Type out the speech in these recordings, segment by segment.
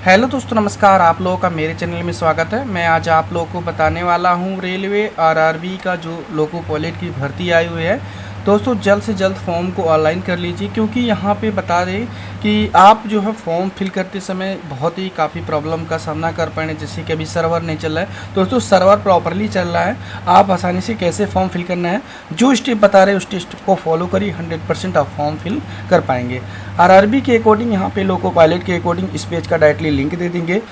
Hello दोस्तों, नमस्कार। आप लोगों का मेरे चैनल में स्वागत है। मैं आज आप लोगों को बताने वाला हूं रेलवे आरआरबी का जो लोको पायलट की भर्ती आई हुई है। दोस्तों, जल्द से जल्द फॉर्म को ऑनलाइन कर लीजिए, क्योंकि यहां पे बता दें कि आप जो है फॉर्म फिल करते समय बहुत ही काफ़ी प्रॉब्लम का सामना कर पाए, जैसे कि अभी सर्वर नहीं चल रहा है। दोस्तों, सर्वर प्रॉपरली चल रहा है। आप आसानी से कैसे फॉर्म फिल करना है, जो स्टेप बता रहे हैं उस स्टेप को फॉलो करिए, 100% आप फॉर्म फिल कर पाएंगे। आरआरबी के अकॉर्डिंग यहाँ पे लोको पायलट के अकॉर्डिंग इस पेज का डायरेक्टली लिंक दे देंगे।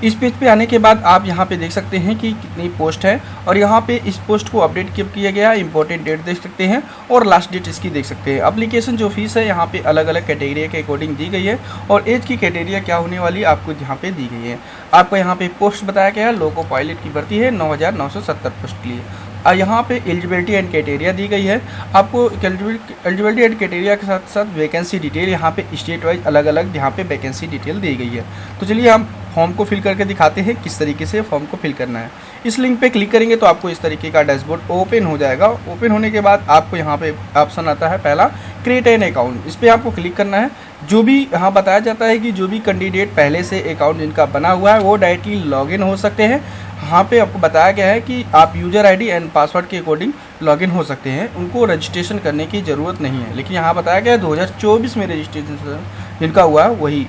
इस पेज पे आने के बाद आप यहाँ पे देख सकते हैं कि कितनी पोस्ट है, और यहाँ पे इस पोस्ट को अपडेट कब किया गया, इंपॉर्टेंट डेट देख सकते हैं और लास्ट डेट इसकी देख सकते हैं। एप्लीकेशन जो फीस है यहाँ पे अलग अलग कैटेगरी के अकॉर्डिंग दी गई है, और एज की कैटेगरी क्या होने वाली है आपको यहाँ पे दी गई है। आपको यहाँ पे पोस्ट बताया गया है, लोको पायलट की भर्ती है 9,970 पोस्ट के लिए। यहाँ पे एलिजिबिलिटी एंड क्राइटेरिया दी गई है। आपको एलिजिबिलिटी एंड क्राइटेरिया के साथ साथ वैकेंसी डिटेल यहाँ पे स्टेट वाइज अलग अलग यहाँ पे वैकेंसी डिटेल दी गई है। तो चलिए हम फॉर्म को फिल करके दिखाते हैं किस तरीके से फॉर्म को फिल करना है। इस लिंक पे क्लिक करेंगे तो आपको इस तरीके का डैशबोर्ड ओपन हो जाएगा। ओपन होने के बाद आपको यहाँ पे ऑप्शन आता है पहला, क्रिएट एन अकाउंट। इस पर आपको क्लिक करना है। जो भी यहाँ बताया जाता है कि जो भी कैंडिडेट पहले से अकाउंट जिनका बना हुआ है वो डायरेक्टली लॉगिन हो सकते हैं। यहाँ पे आपको बताया गया है कि आप यूज़र आईडी एंड पासवर्ड के अकॉर्डिंग लॉगिन हो सकते हैं, उनको रजिस्ट्रेशन करने की ज़रूरत नहीं है। लेकिन यहाँ बताया गया है 2024 में रजिस्ट्रेशन जिनका हुआ है वही।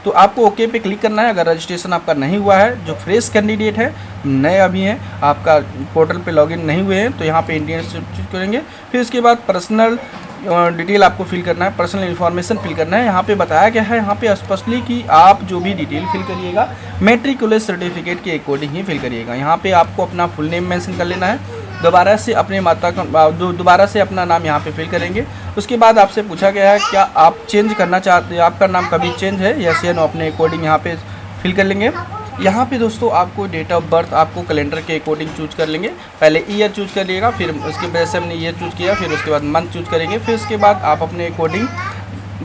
तो आपको ओके पे क्लिक करना है। अगर रजिस्ट्रेशन आपका नहीं हुआ है, जो फ्रेश कैंडिडेट है, नए अभी हैं, आपका पोर्टल पे लॉगिन नहीं हुए हैं, तो यहाँ पे इंडियन चूज करेंगे। फिर इसके बाद पर्सनल डिटेल आपको फिल करना है, पर्सनल इन्फॉर्मेशन फिल करना है। यहाँ पे बताया गया है यहाँ पे स्पष्टली कि आप जो भी डिटेल फिल करिएगा मैट्रिकुलर सर्टिफिकेट के अकॉर्डिंग ही फिल करिएगा। यहाँ पे आपको अपना फुल नेम मेंशन कर लेना है। दोबारा से अपने माता का दोबारा से अपना नाम यहाँ पे फिल करेंगे। उसके बाद आपसे पूछा गया है क्या आप चेंज करना चाहते हैं, आपका नाम कभी चेंज है, यस या नो, अपने अकॉर्डिंग यहाँ पे फिल कर लेंगे। यहाँ पे दोस्तों आपको डेट ऑफ बर्थ आपको कैलेंडर के अकॉर्डिंग चूज कर लेंगे। पहले ईयर चूज कर लिएगा, फिर उसके बाद से हमने ईयर चूज किया, फिर उसके बाद मंथ चूज करेंगे, फिर उसके बाद आप अपने अकॉर्डिंग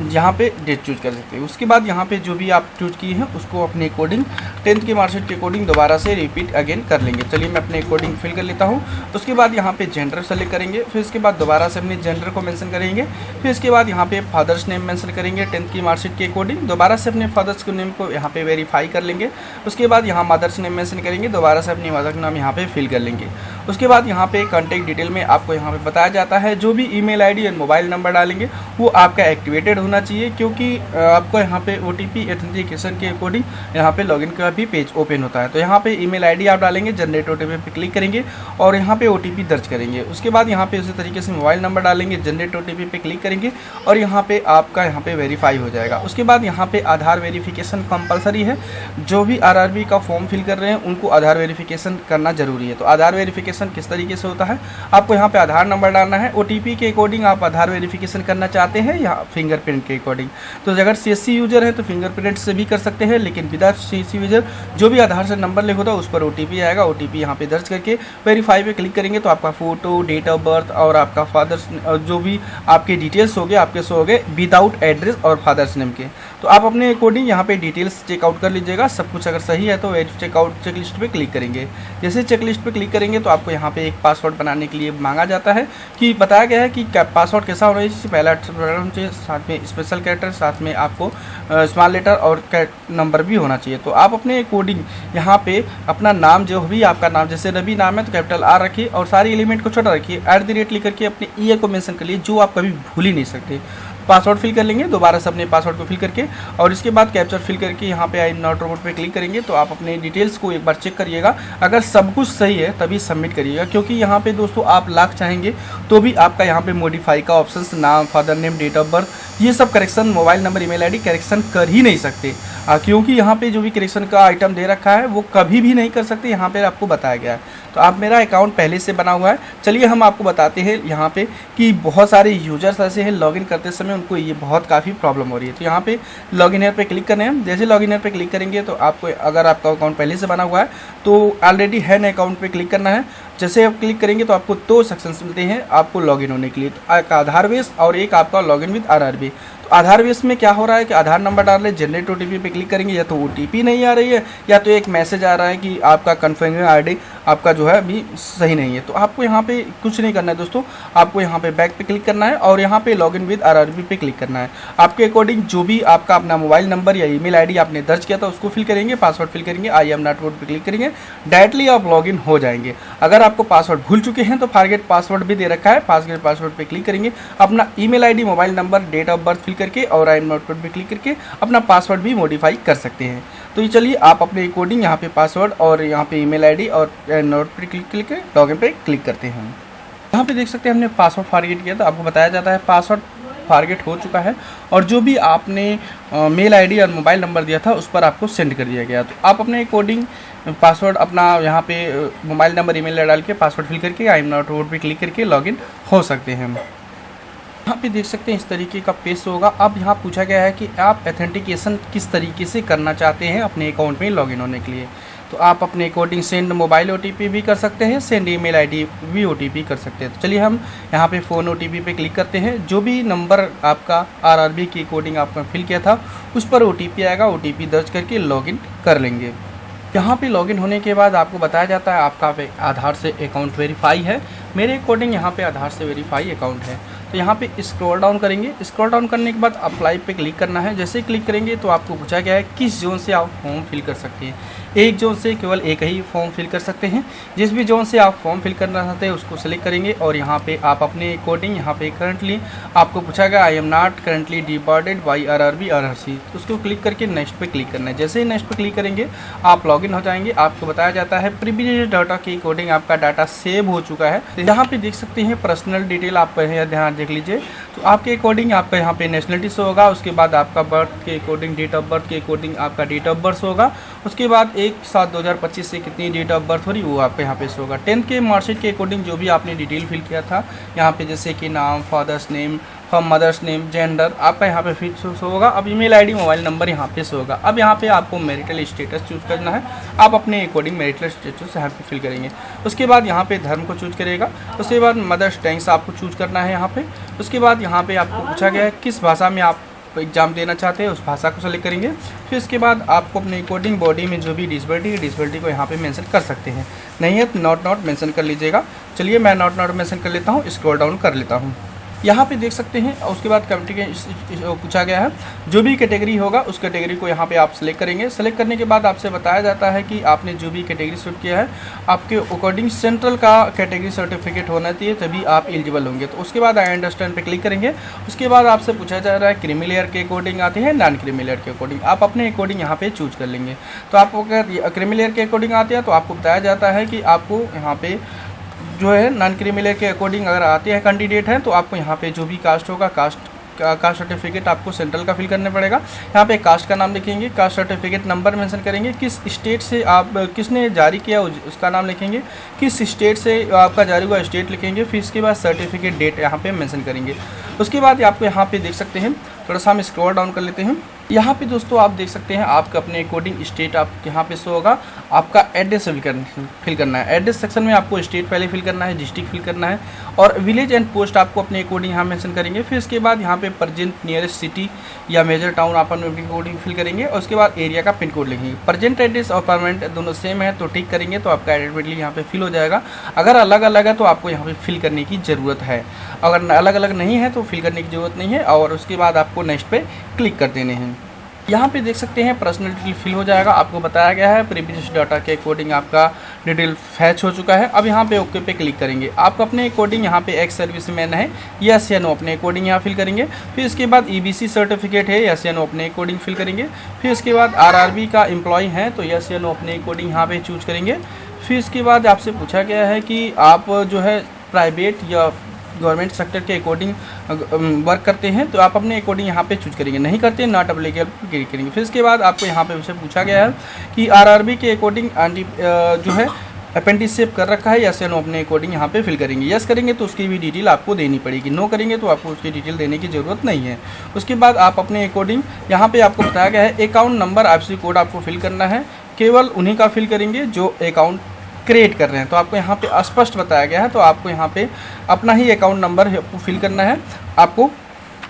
यहाँ पे डेट चूज कर सकते हैं। उसके बाद यहाँ पे जो भी आप चूज किए हैं उसको अपने अकॉर्डिंग 10th के मार्कशीट के अकॉर्डिंग दोबारा से रिपीट अगेन कर लेंगे। चलिए मैं अपने अकॉर्डिंग फिल कर लेता हूँ। उसके बाद यहाँ पे जेंडर सेलेक्ट करेंगे, फिर उसके बाद दोबारा से अपने जेंडर को मेंशन करेंगे। फिर इसके बाद यहाँ पे फादर्स नेम मेंशन करेंगे 10th की मार्कशीट के अकॉर्डिंग। दोबारा से अपने फादर्स के नेम को यहाँ पे वेरीफाई कर लेंगे। उसके बाद यहाँ मदर्स नेम मेंशन करेंगे, दोबारा से अपनी मदर का नाम यहाँ पे फिल कर लेंगे। उसके बाद यहाँ पे कॉन्टैक्ट डिटेल में आपको यहाँ पे बताया जाता है जो भी ईमेल आईडी और मोबाइल नंबर डालेंगे वो आपका एक्टिवेटेड होना चाहिए, क्योंकि आपको यहाँ पे OTP ऑथेंटिकेशन के अकॉर्डिंग यहाँ पे लॉगिन का भी पेज ओपन होता है। तो यहाँ पे ईमेल आईडी आप डालेंगे, जनरेट OTP पे क्लिक करेंगे और यहाँ पे OTP दर्ज करेंगे। उसके बाद यहाँ पे उसी तरीके से मोबाइल नंबर डालेंगे, जनरेट OTP पे क्लिक करेंगे और यहाँ पे आपका यहाँ पे वेरीफाई हो जाएगा। उसके बाद यहाँ पे आधार वेरिफिकेशन कंपलसरी है। जो भी आरआरबी का फॉर्म फिल कर रहे हैं उनको आधार वेरिफिकेशन करना जरूरी है। तो आधार वेरिफिकेशन किस तरीके से होता है, आपको यहाँ पे आधार नंबर डालना है, OTP के अकॉर्डिंग आप आधार वेरिफिकेशन करना चाहते हैं या फिंगरप्रिंट के अकॉर्डिंग। तो अगर CSC यूजर है तो फिंगरप्रिंट से भी कर सकते हैं, लेकिन विदाउट CSC यूजर जो भी आधार से नंबर लिखा होता है उस पर OTP आएगा। OTP यहाँ पे दर्ज करके वेरीफाई पे क्लिक करेंगे तो आपका फोटो, डेट ऑफ बर्थ और आपका फादर्स जो भी आपके डिटेल्स हो गए आपके शो हो गए विदाउट एड्रेस और फादर्स नेम के। तो आप अपने अकॉर्डिंग यहाँ पे डिटेल्स चेकआउट कर लीजिएगा। सब कुछ अगर सही है तो चेकआउट चेकलिस्ट पे क्लिक करेंगे। जैसे चेकलिस्ट पे क्लिक करेंगे तो आपको यहाँ पे एक पासवर्ड बनाने के लिए मांगा जाता है कि बताया गया है कि पासवर्ड कैसा होना चाहिए। पहला चाहिए, साथ में स्पेशल कैरेक्टर, साथ में आपको स्मॉल लेटर और नंबर भी होना चाहिए। तो आप अपने अकॉर्डिंग यहाँ पे अपना नाम जो भी आपका नाम, जैसे रवि नाम है तो कैपिटल R रखिए और सारी एलिमेंट को छोटा रखिए, @ लिख करके अपने ईयर को मेंशन कर लिए जो आप कभी भूल ही नहीं सकते। पासवर्ड फिल कर लेंगे दोबारा से अपने पासवर्ड को फिल करके, और इसके बाद कैप्चर फिल करके यहाँ पे आई एम नॉट रोबोट पे क्लिक करेंगे। तो आप अपने डिटेल्स को एक बार चेक करिएगा, अगर सब कुछ सही है तभी सबमिट करिएगा, क्योंकि यहाँ पे दोस्तों आप लाख चाहेंगे तो भी आपका यहाँ पे मॉडिफाई का ऑप्शन, नाम, father name, date of birth, ये सब correction, mobile number, email ID correction कर ही नहीं सकते, क्योंकि यहाँ पे जो भी करेक्शन का आइटम दे रखा है वो कभी भी नहीं कर सकते, यहाँ पे आपको बताया गया है। तो आप मेरा अकाउंट पहले से बना हुआ है। चलिए हम आपको बताते हैं यहाँ पे कि बहुत सारे यूजर्स ऐसे हैं लॉगिन करते समय उनको ये बहुत काफ़ी प्रॉब्लम हो रही है। तो यहाँ पे लॉगिन हियर पे क्लिक करना है। जैसे लॉगिन हियर पे क्लिक करेंगे तो आपको, अगर आपका अकाउंट पहले से बना हुआ है तो ऑलरेडी है ना अकाउंट पे क्लिक करना है। जैसे आप क्लिक करेंगे तो आपको 2 सेक्शंस मिलते हैं आपको लॉगिन होने के लिए, तो एक आधार बेस और एक आपका लॉगिन विद आरआरबी। तो तो आधार बेस में क्या हो रहा है कि आधार नंबर डाल रहे, जनरेट ओटीपी पे क्लिक करेंगे, या तो ओटीपी नहीं आ रही है या तो एक मैसेज आ रहा है कि आपका कन्फर्म आईडी आपका जो है अभी सही नहीं है। तो आपको यहाँ पे कुछ नहीं करना है दोस्तों, आपको यहाँ पे बैक पे क्लिक करना है और यहाँ पे लॉगिन विद आरआरबी पे क्लिक करना है। आपके अकॉर्डिंग जो भी आपका अपना मोबाइल नंबर या ईमेल आईडी आपने दर्ज किया था उसको फिल करेंगे, पासवर्ड फिल करेंगे, आई एम नॉट पे क्लिक करेंगे, डायरेक्टली आप लॉगिन हो जाएंगे। अगर आपको पासवर्ड भूल चुके हैं तो फॉरगेट पासवर्ड भी दे रखा है, फॉरगेट पासवर्ड पे क्लिक करेंगे, अपना email ID, mobile number, date of birth fill करके और आई एम नॉट पे क्लिक करके अपना पासवर्ड भी मॉडिफाई कर सकते हैं। तो ये चलिए आप अपने अकॉर्डिंग यहाँ पे पासवर्ड और यहाँ पे ईमेल आईडी और नोट पे क्लिक करके लॉगिन पे क्लिक करते हैं। यहाँ पे देख सकते हैं हमने पासवर्ड फॉरगेट किया, तो आपको बताया जाता है पासवर्ड फॉरगेट हो चुका है और जो भी आपने मेल आईडी और मोबाइल नंबर दिया था उस पर आपको सेंड कर दिया गया। तो आप अपने अकॉर्डिंग पासवर्ड अपना यहाँ पे मोबाइल नंबर, ईमेल डाल के पासवर्ड फिल करके आई एम नॉट पे क्लिक करके लॉगिन हो सकते हैं। यहाँ पे देख सकते हैं इस तरीके का पेज होगा। अब यहाँ पूछा गया है कि आप ऑथेंटिकेशन किस तरीके से करना चाहते हैं अपने अकाउंट में लॉगिन होने के लिए। तो आप अपने अकॉर्डिंग सेंड मोबाइल ओटीपी भी कर सकते हैं, सेंड ईमेल आईडी भी ओटीपी कर सकते हैं। तो चलिए हम यहाँ पे फ़ोन ओटीपी पे क्लिक करते हैं। जो भी नंबर आपका आरआरबी के अकॉर्डिंग आपने फिल किया था उस पर ओटीपी आएगा, ओटीपी दर्ज करके लॉगिन कर लेंगे। यहाँ पे लॉगिन होने के बाद आपको बताया जाता है आपका आधार से अकाउंट वेरीफाई है। मेरे अकॉर्डिंग यहाँ पे आधार से वेरीफाई अकाउंट है। तो यहाँ पे स्क्रॉल डाउन करेंगे, स्क्रॉल डाउन करने के बाद अप्लाई पे क्लिक करना है। जैसे क्लिक करेंगे तो आपको पूछा गया है किस जोन से आप फॉर्म फिल कर सकते हैं। एक जोन से केवल एक ही फॉर्म फिल कर सकते हैं। जिस भी जोन से आप फॉर्म फिल करना चाहते हैं उसको सेलेक्ट करेंगे और यहाँ पे आप अपने अकॉर्डिंग यहाँ पे करंटली आपको पूछा गया आई am not currently departed by RRB RRC, तो उसको क्लिक करके नेक्स्ट पे क्लिक करना है। जैसे ही नेक्स्ट पे क्लिक करेंगे आप लॉगिन हो जाएंगे। आपको बताया जाता है प्रिविलेज डाटा के अकॉर्डिंग आपका डाटा सेव हो चुका है। तो यहाँ पे देख सकते हैं पर्सनल डिटेल आप ध्यान देख लीजिए। तो आपके अकॉर्डिंग आपका यहाँ पे नेशनलिटी शो होगा, उसके बाद आपका बर्थ के अकॉर्डिंग डेट ऑफ बर्थ के अकॉर्डिंग आपका डेट ऑफ बर्थ होगा, उसके बाद 1/7/2025 से कितनी डेट ऑफ बर्थ हो रही वो आपको यहाँ पे शो होगा। 10th के मार्कशीट के अकॉर्डिंग जो भी आपने डिटेल फिल किया था यहाँ पे जैसे कि नाम, father's name, mother's name, gender आपका यहाँ पे फिक्स शो होगा। अब ईमेल आईडी, मोबाइल नंबर यहाँ पे शो होगा। अब यहाँ पे आपको मैरिटल स्टेटस चूज करना है। आप अपने अकॉर्डिंग मैरिटल स्टेटस यहाँ पे फिल करेंगे। उसके बाद यहाँ पे धर्म को चूज करेगा। उसके बाद मदर्स टंग्स आपको चूज करना है यहाँ पे। उसके बाद यहाँ पे आपको पूछा गया है किस भाषा में आप एग्जाम देना चाहते हैं, उस भाषा को सेलेक्ट करेंगे। फिर इसके बाद आपको अपने अकॉर्डिंग बॉडी में जो भी डिसेबिलिटी है डिसेबिलिटी को यहाँ पे मेंशन कर सकते हैं। नहीं है तो नॉट मेंशन कर लीजिएगा। चलिए मैं नॉट मेंशन कर लेता हूँ, स्क्रॉल डाउन कर लेता हूँ। यहाँ पे देख सकते हैं। उसके बाद कैटेगरी पूछा गया है, जो भी कैटेगरी होगा उस कैटेगरी को यहाँ पे आप सेलेक्ट करेंगे। सेलेक्ट करने के बाद आपसे बताया जाता है कि आपने जो भी कैटेगरी सेलेक्ट किया है आपके अकॉर्डिंग सेंट्रल का कैटेगरी सर्टिफिकेट होना चाहिए तभी आप एलिजिबल होंगे। तो उसके बाद आई अंडरस्टैंड पे क्लिक करेंगे। उसके बाद आपसे पूछा जा रहा है क्रीमी लेयर के अकॉर्डिंग आते हैं, नॉन क्रीमी लेयर के अकॉर्डिंग आप अपने अकॉर्डिंग यहाँ पे चूज कर लेंगे। तो आपको अगर क्रीमी लेयर के अकॉर्डिंग आते हैं तो आपको बताया जाता है कि आपको यहाँ पे जो है नॉन क्रीमी लेयर के अकॉर्डिंग अगर आते हैं कैंडिडेट हैं तो आपको यहाँ पे जो भी कास्ट होगा कास्ट सर्टिफिकेट आपको सेंट्रल का फिल करना पड़ेगा। यहाँ पे कास्ट का नाम लिखेंगे, कास्ट सर्टिफिकेट नंबर मेंशन करेंगे, किस स्टेट से आप किसने जारी किया उसका नाम लिखेंगे, किस स्टेट से आपका जारी हुआ स्टेट लिखेंगे। फिर इसके बाद सर्टिफिकेट डेट यहाँ पे मेंशन करेंगे। उसके बाद आपको यहाँ पे देख सकते हैं, थोड़ा सा हम स्क्रॉल डाउन कर लेते हैं। यहाँ पे दोस्तों आप देख सकते हैं आपका अपने अकॉर्डिंग स्टेट आप यहाँ पे शो होगा। आपका एड्रेस फिल करना है। एड्रेस सेक्शन में आपको स्टेट पहले फिल करना है, डिस्ट्रिक्ट फिल करना है और विलेज एंड पोस्ट आपको अपने अकॉर्डिंग यहाँ मेंशन करेंगे। फिर इसके बाद यहाँ पे प्रेजेंट नियरेस्ट सिटी या मेजर टाउन आप अपने अकॉर्डिंग फिल करेंगे और उसके बाद एरिया का पिन कोड लिखेंगे। प्रेजेंट एड्रेस और परमानेंट दोनों सेम है तो टिक करेंगे तो आपका ऑटोमेटिकली यहाँ पे फिल हो जाएगा। अगर अलग अलग है तो आपको यहाँ पे फिल करने की ज़रूरत है, अगर अलग अलग नहीं है तो फिल करने की ज़रूरत नहीं है। और उसके बाद आपको नेक्स्ट पे क्लिक कर देने हैं। यहाँ पे देख सकते हैं पर्सनल डिटेल फिल हो जाएगा। आपको बताया गया है प्रीवियस डाटा के अकॉर्डिंग आपका डिटेल फैच हो चुका है। अब यहाँ पे ओके पे क्लिक करेंगे। आप अपने अकॉर्डिंग यहाँ पे एक्स सर्विसमैन है यस या नो अपने अकॉर्डिंग यहाँ फिल करेंगे। फिर इसके बाद ईबीसी सर्टिफिकेट है यस या नो अपने अकॉर्डिंग फिल करेंगे। फिर इसके बाद आरआरबी का एम्प्लॉय है तो यस या नो अपने अकॉर्डिंग यहाँ पे चूज करेंगे। फिर इसके बाद आपसे पूछा गया है कि आप जो है प्राइवेट या गवर्नमेंट सेक्टर के अकॉर्डिंग वर्क करते हैं तो आप अपने अकॉर्डिंग यहाँ पे चूज करेंगे। नहीं करते नॉट अप्लीकेबल क्लिक करेंगे। फिर इसके बाद आपको यहाँ पे उसे पूछा गया है कि आरआरबी के अकॉर्डिंग जो है अपेंडिसेप कर रखा है यस या नो अपने अकॉर्डिंग यहाँ पे फिल करेंगे। यस करेंगे तो उसकी भी डिटेल आपको देनी पड़ेगी, नो करेंगे तो आपको उसकी डिटेल देने की ज़रूरत नहीं है। उसके बाद आप अपने अकॉर्डिंग यहाँ पे आपको बताया गया है अकाउंट नंबर आईएफएससी कोड आपको फिल करना है। केवल उन्हीं का फिल करेंगे जो अकाउंट क्रिएट कर रहे हैं। तो आपको यहाँ पे स्पष्ट बताया गया है तो आपको यहाँ पे अपना ही अकाउंट नंबर फिल करना है। आपको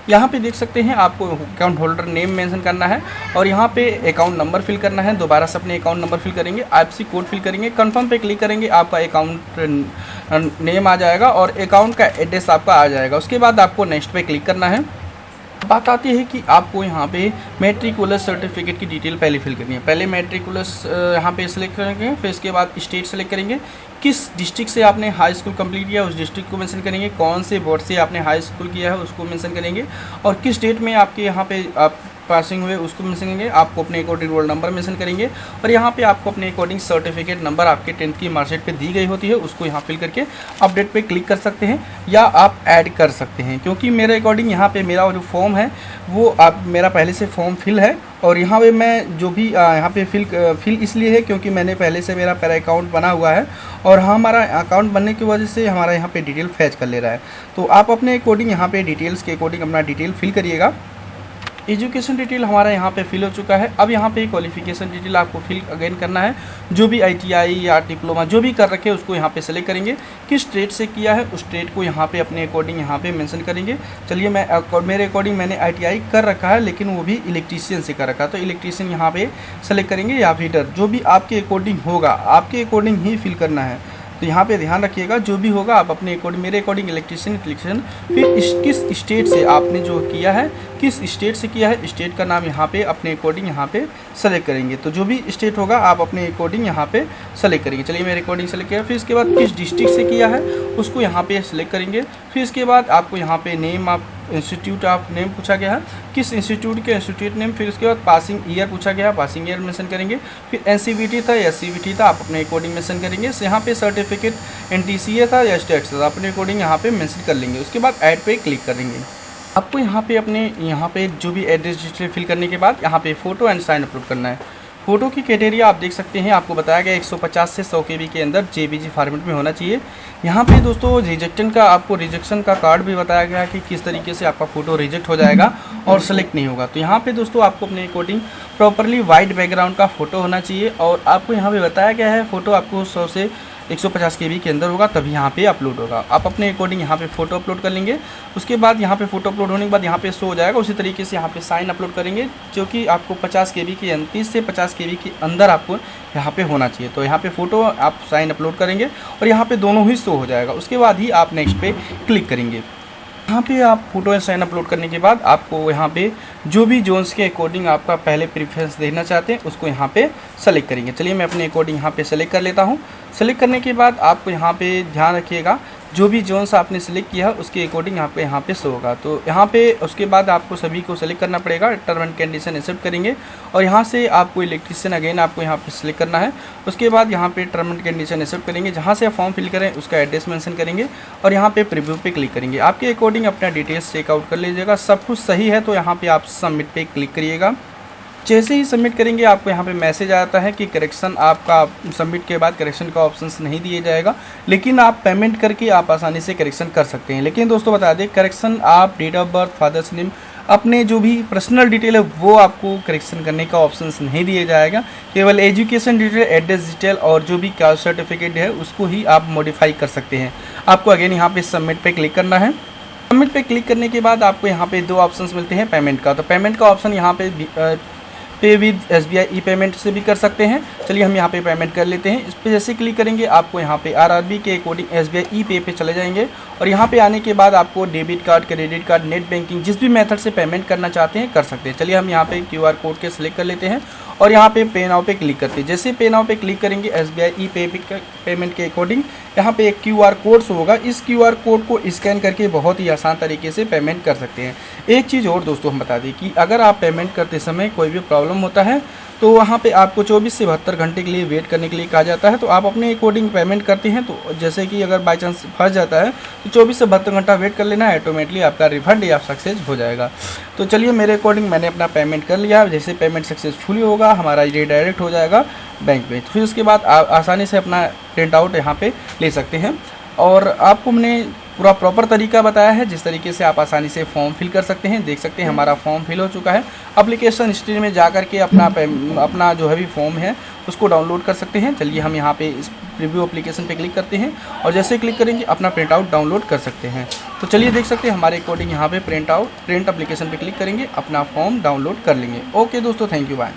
यहाँ पे देख सकते हैं आपको अकाउंट होल्डर नेम मेंशन करना है और यहाँ पे अकाउंट नंबर फिल करना है। दोबारा से अपने अकाउंट नंबर फिल करेंगे, आईएफएससी कोड फिल करेंगे, कंफर्म पे क्लिक करेंगे, आपका अकाउंट नेम आ जाएगा और अकाउंट का एड्रेस आपका आ जाएगा। उसके बाद आपको नेक्स्ट पे क्लिक करना है। बात आती है कि आपको यहाँ पे मैट्रिकुलस सर्टिफिकेट की डिटेल पहले फिल करनी है। पहले मैट्रिकुलस यहाँ पे सेलेक्ट करेंगे, फिर इसके बाद स्टेट सेलेक्ट करेंगे, किस डिस्ट्रिक्ट से आपने हाई स्कूल कंप्लीट किया उस डिस्ट्रिक्ट को मेंशन करेंगे, कौन से बोर्ड से आपने हाई स्कूल किया है उसको मेंशन करेंगे और किस डेट में आपके यहाँ पे आप पासिंग हुए उसको मेंशन करेंगे। आपको अपने अकॉर्डिंग रोल नंबर मेंशन करेंगे और यहाँ पे आपको अपने अकॉर्डिंग सर्टिफिकेट नंबर आपके 10th की मार्कशीट पे दी गई होती है उसको यहाँ फिल करके अपडेट पे क्लिक कर सकते हैं या आप ऐड कर सकते हैं। क्योंकि मेरे अकॉर्डिंग यहाँ पे मेरा जो फॉर्म है वो मेरा पहले से फॉर्म फिल है और यहाँ पे मैं जो भी यहाँ पे फिल इसलिए है क्योंकि मैंने पहले से मेरा अकाउंट बना हुआ है और हमारा अकाउंट बनने की वजह से हमारा यहाँ पे डिटेल फैच कर ले रहा है। तो आप अपने अकॉर्डिंग यहाँ पे डिटेल्स के अकॉर्डिंग अपना डिटेल फिल करिएगा। एजुकेशन डिटेल हमारा यहाँ पे फिल हो चुका है। अब यहाँ पे क्वालिफिकेशन डिटेल आपको फिल अगेन करना है। जो भी ITI या डिप्लोमा जो भी कर रखे उसको यहाँ पे सेलेक्ट करेंगे, किस स्टेट से किया है उस स्टेट को यहाँ पे अपने अकॉर्डिंग यहाँ पे मेंशन करेंगे। चलिए मेरे अकॉर्डिंग मैंने ITI कर रखा है लेकिन वो भी इलेक्ट्रीशियन से कर रखा है तो इलेक्ट्रीशियन यहाँ पे सेलेक्ट करेंगे या फिटर जो भी आपके अकॉर्डिंग होगा आपके अकॉर्डिंग ही फिल करना है। तो यहाँ पे ध्यान रखिएगा जो भी होगा आप अपने अकॉर्डिंग मेरे अकॉर्डिंग इलेक्ट्रीशियन फिर किस स्टेट से आपने जो किया है किस स्टेट से किया है स्टेट का नाम यहाँ पे अपने अकॉर्डिंग यहाँ पे सेलेक्ट करेंगे। तो जो भी स्टेट होगा आप अपने अकॉर्डिंग यहाँ पे सेलेक्ट करेंगे। चलिए मेरे अकॉर्डिंग सेलेक्ट किया। फिर इसके बाद किस डिस्ट्रिक्ट से किया है उसको यहाँ पे सेलेक्ट करेंगे। फिर इसके बाद आपको यहाँ पे नेम आप इंस्टीट्यूट ऑफ नेम पूछा गया है, किस इंस्टीट्यूट के इंस्टीट्यूट नेम। फिर उसके बाद पासिंग ईयर पूछा गया है, पासिंग ईयर मेंशन करेंगे। फिर NCVT था या CVT था आप अपने अकॉर्डिंग मेंशन करेंगे। यहाँ पे सर्टिफिकेट NTCA था या स्टेट था अपने अकॉर्डिंग यहाँ पे मेंशन कर लेंगे। उसके बाद ऐड पे क्लिक करेंगे। आपको यहाँ पे अपने यहाँ पे जो भी एड्रेस डिटेल फिल करने के बाद यहाँ पे फ़ोटो एंड साइन अपलोड करना है। फ़ोटो की क्राइटेरिया आप देख सकते हैं, आपको बताया गया 150 से 100 KB के अंदर JPG फॉर्मेट में होना चाहिए। यहाँ पे दोस्तों रिजेक्शन का कार्ड भी बताया गया है कि किस तरीके से आपका फ़ोटो रिजेक्ट हो जाएगा और सेलेक्ट नहीं होगा। तो यहाँ पे दोस्तों आपको अपने अकॉर्डिंग प्रॉपरली वाइट बैकग्राउंड का फ़ोटो होना चाहिए और आपको यहाँ पे बताया गया है फ़ोटो आपको 100 से 150 KB के अंदर होगा तभी यहाँ पे अपलोड होगा। आप अपने अकॉर्डिंग यहाँ पे फ़ोटो अपलोड कर लेंगे। उसके बाद यहाँ पे फ़ोटो अपलोड होने के बाद यहाँ पे शो हो जाएगा। उसी तरीके से यहाँ पे साइन अपलोड करेंगे जो कि आपको 50 KB के 30 से 50 KB के अंदर आपको यहाँ पे होना चाहिए। तो यहाँ पे फ़ोटो आप साइन अपलोड करेंगे और यहाँ पे दोनों ही शो हो जाएगा। उसके बाद ही आप नेक्स्ट पे क्लिक करेंगे। यहाँ पे आप फोटो एंड साइन अपलोड करने के बाद आपको यहाँ पे जो भी जोन्स के अकॉर्डिंग आपका पहले प्रेफरेंस देना चाहते हैं उसको यहाँ पे सेलेक्ट करेंगे। चलिए मैं अपने अकॉर्डिंग यहाँ पे सेलेक्ट कर लेता हूँ। सेलेक्ट करने के बाद आपको यहाँ पे ध्यान रखिएगा जो भी जोन्स आपने सेलेक्ट किया उसके अकॉर्डिंग यहाँ पे शो होगा। तो यहाँ पे उसके बाद आपको सभी को सेलेक्ट करना पड़ेगा। टर्म एंड कंडीशन एक्सेप्ट करेंगे और यहाँ से आपको इलेक्ट्रीशियन अगेन आपको यहाँ पे सेलेक्ट करना है। उसके बाद यहाँ पे टर्म एंड कंडीशन एक्सेप्ट करेंगे, जहाँ से आप फॉर्म फिल करें उसका एड्रेस मेंशन करेंगे और यहाँ पे प्रीव्यू पे क्लिक करेंगे। आपके अकॉर्डिंग अपना डिटेल्स चेकआउट कर लीजिएगा। सब कुछ सही है तो यहाँ पे आप सबमिट पे क्लिक करिएगा। जैसे ही सबमिट करेंगे आपको यहाँ पे मैसेज आता है कि करेक्शन आपका सबमिट के बाद करेक्शन का ऑप्शंस नहीं दिया जाएगा, लेकिन आप पेमेंट करके आप आसानी से करेक्शन कर सकते हैं। लेकिन दोस्तों बता दें करेक्शन आप date of birth, father's name, अपने जो भी पर्सनल डिटेल है वो आपको करेक्शन करने का ऑप्शंस नहीं दिया जाएगा। केवल एजुकेशन डिटेल, एड्रेस डिटेल और जो भी कास्ट सर्टिफिकेट है उसको ही आप मॉडिफाई कर सकते हैं। आपको अगेन यहाँ पे सबमिट पे क्लिक करना है। सबमिट पे क्लिक करने के बाद आपको यहाँ पे दो ऑप्शंस मिलते हैं पेमेंट का। तो पेमेंट का ऑप्शन यहाँ पे पे विद SBI ई पेमेंट से भी कर सकते हैं। चलिए हम यहाँ पे पेमेंट कर लेते हैं। इस पर जैसे क्लिक करेंगे आपको यहाँ पे RRB के अकॉर्डिंग SBI ई पे पे चले जाएंगे और यहाँ पे आने के बाद आपको debit card, credit card, net banking जिस भी मेथड से पेमेंट करना चाहते हैं कर सकते हैं। चलिए हम यहाँ पे QR कोड के सिलेक्ट कर लेते हैं और यहाँ पे पे नाउ पे क्लिक करते हैं। जैसे पे नाउ पे क्लिक करेंगे SBI ई पेमेंट के अकॉर्डिंग यहाँ पे एक QR कोड होगा। इस QR कोड को स्कैन करके बहुत ही आसान तरीके से पेमेंट कर सकते हैं। एक चीज़ और दोस्तों हम बता दें कि अगर आप पेमेंट करते समय कोई भी प्रॉब्लम होता है तो वहाँ पे आपको 24 से 72 घंटे के लिए वेट करने के लिए कहा जाता है। तो आप अपने अकॉर्डिंग पेमेंट करते हैं तो जैसे कि अगर बाई चांस फंस जाता है तो 24 से 72 घंटा वेट कर लेना है, ऑटोमेटिकली आपका रिफंड या सक्सेस हो जाएगा। तो चलिए मेरे अकॉर्डिंग मैंने अपना पेमेंट कर लिया। जैसे पेमेंट सक्सेसफुली होगा हमारा ये डायरेक्ट हो जाएगा बैंक में। तो फिर उसके बाद आसानी से अपना प्रिंट आउट यहाँ पर ले सकते हैं। और आपको मैंने पूरा प्रॉपर तरीका बताया है जिस तरीके से आप आसानी से फॉर्म फिल कर सकते हैं। देख सकते हैं हमारा फॉर्म फिल हो चुका है। एप्लीकेशन हिस्ट्री में जा कर के अपना जो है भी फॉर्म है उसको डाउनलोड कर सकते हैं। चलिए हम यहाँ पे इस प्रीव्यू एप्लीकेशन पे क्लिक करते हैं और जैसे क्लिक करेंगे अपना प्रिंट आउट डाउनलोड कर सकते हैं। तो चलिए देख सकते हैं हमारे अकॉर्डिंग यहाँ पे प्रिंट एप्लीकेशन पे क्लिक करेंगे, अपना फॉर्म डाउनलोड कर लेंगे। ओके दोस्तों, थैंक यू, बाय।